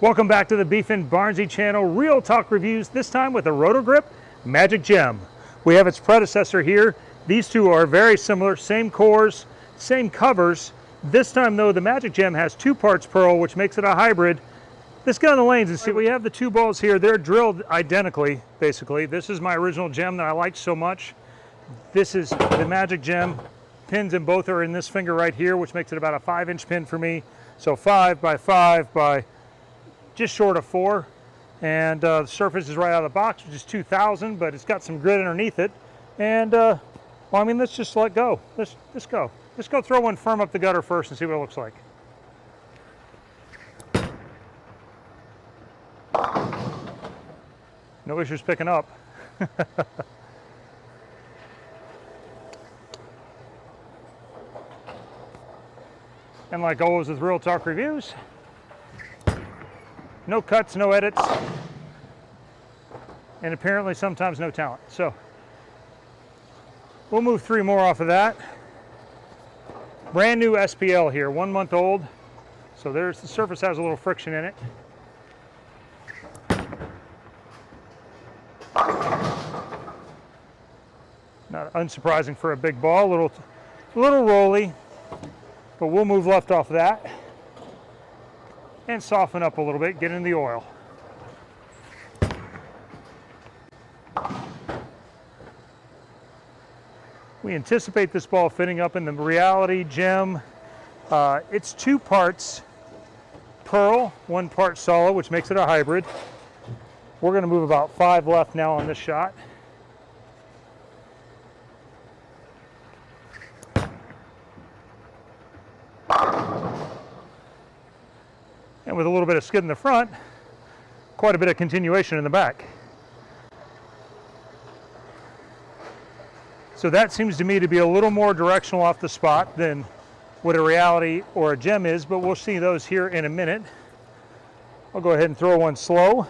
Welcome back to the BArnzy channel, Real Talk Reviews, this time with a Roto Grip Magic Gem. We have its predecessor here. These two are very similar, same cores, same covers. This time though, the Magic Gem has 2 parts pearl, which makes it a hybrid. Let's get on the lanes and see. We have the 2 balls here. They're drilled identically, basically. This is my original gem that I liked so much. This is the Magic Gem. Pins in both are in this finger right here, which makes it about a 5-inch pin for me. So 5 by 5 by just short of 4, and the surface is right out of the box, which is 2000, but it's got some grit underneath it. And well, I mean, let's just let go. Let's go. Let's go throw one firm up the gutter first and see what it looks like. No issues picking up. And like always with Real Talk Reviews, no cuts, no edits, and apparently sometimes no talent. So we'll move 3 more off of that. Brand new SPL here, 1 month old. So there's the surface has a little friction in it. Not unsurprising for a big ball, a little rolly, but we'll move left off of that and soften up a little bit, get in the oil. We anticipate this ball fitting up in the Reality Gem. It's 2 parts pearl, 1 part solid, which makes it a hybrid. We're going to move about 5 left now on this shot. And with a little bit of skid in the front, quite a bit of continuation in the back. So that seems to me to be a little more directional off the spot than what a Reality or a Gem is, but we'll see those here in a minute. I'll go ahead and throw one slow,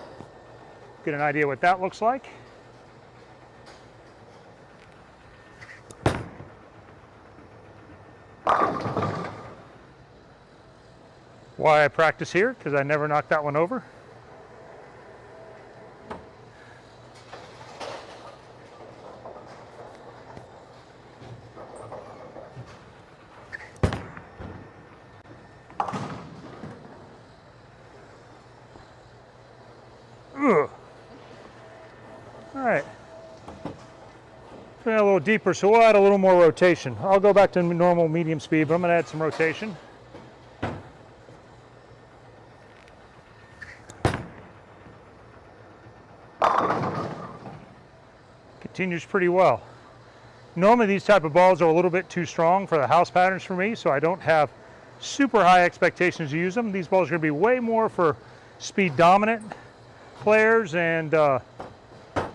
get an idea what that looks like. Why I practice here, because I never knocked that one over. Ugh. All right. A little deeper, so we'll add a little more rotation. I'll go back to normal medium speed, but I'm going to add some rotation. Continues pretty well. Normally these type of balls are a little bit too strong for the house patterns for me, so I don't have super high expectations to use them. These balls are going to be way more for speed dominant players and well,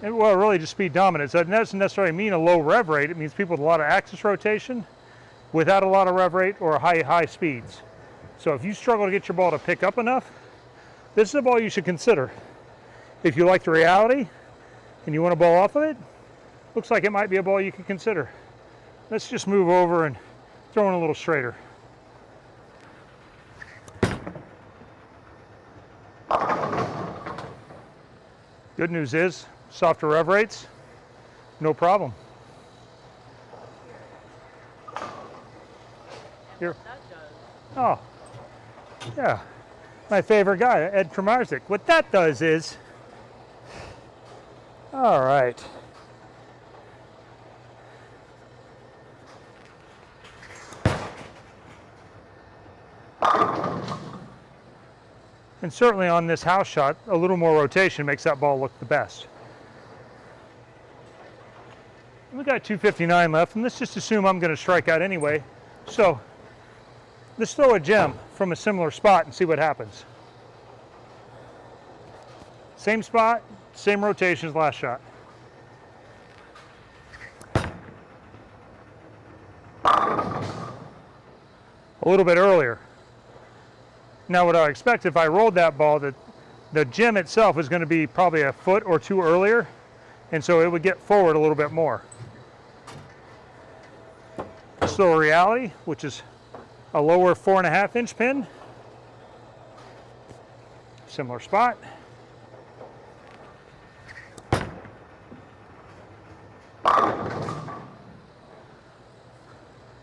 really just speed dominant. So it doesn't necessarily mean a low rev rate. It means people with a lot of axis rotation without a lot of rev rate or high speeds. So if you struggle to get your ball to pick up enough, this is a ball you should consider. If you like the Reality and you want a ball off of it, looks like it might be a ball you could consider. Let's just move over and throw in a little straighter. Good news is, softer rev rates, no problem. Here. Oh, yeah. My favorite guy, Ed from BArnzy. What that does is, all right. And certainly on this house shot, a little more rotation makes that ball look the best. We got 259 left, and let's just assume I'm going to strike out anyway. So let's throw a gem from a similar spot and see what happens. Same spot, same rotation as last shot. A little bit earlier. Now what I expect if I rolled that ball, that the gem itself is going to be probably a foot or 2 earlier, and so it would get forward a little bit more. Still a Reality, which is a lower 4.5-inch pin. similar spot.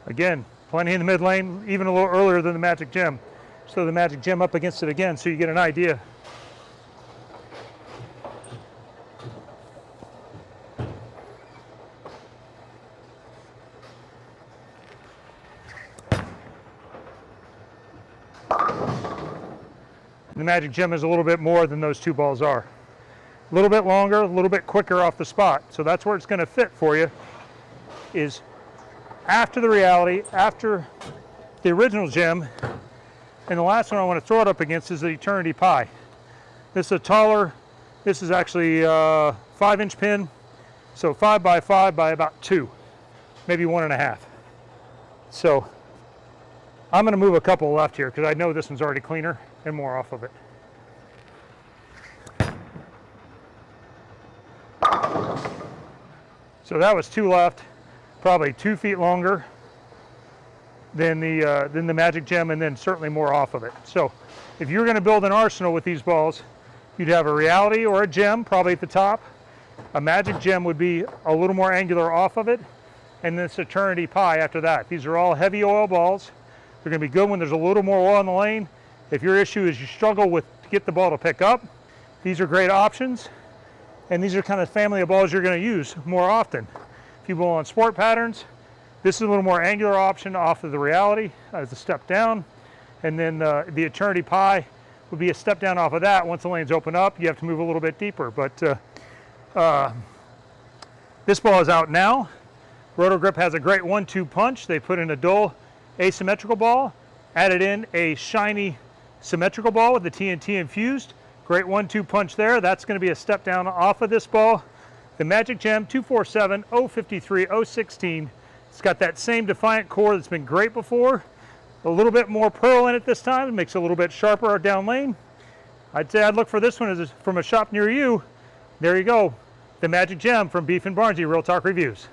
Again, plenty in the mid lane, even a little earlier than the Magic Gem. So the Magic Gem up against it again so you get an idea. The Magic Gem is a little bit more than those two balls are. A little bit longer, a little bit quicker off the spot. So that's where it's going to fit for you, is after the reality, after the original gem. And the last one I want to throw it up against is the Eternity Pie. This is a taller, this is actually a 5-inch pin. So 5 by 5 by about 2, maybe 1.5. So I'm going to move a couple left here because I know this one's already cleaner and more off of it. So that was 2 left, probably 2 feet longer than the Magic Gem, and then certainly more off of it. So if you're going to build an arsenal with these balls, you'd have a reality or a gem probably at the top. A Magic Gem would be a little more angular off of it, and this Eternity Pie after that. These are all heavy oil balls. They're going to be good when there's a little more oil in the lane. If your issue is you struggle to get the ball to pick up, these are great options. And these are kind of family of balls you're going to use more often. If you bowl on sport patterns, this is a little more angular option off of the reality as a step down. And then the Eternity Pie would be a step down off of that. Once the lanes open up, you have to move a little bit deeper. But this ball is out now. Roto Grip has a great 1-2 punch. They put in a dull asymmetrical ball, added in a shiny symmetrical ball with the TNT infused. Great 1-2 punch there. That's going to be a step down off of this ball. The Magic Gem 247 053 016. It's got that same Defiant core that's been great before. A little bit more pearl in it this time. It makes it a little bit sharper down lane. I'd say I'd look for this one from a shop near you. There you go. The Magic Gem from BArnzy Real Talk Reviews.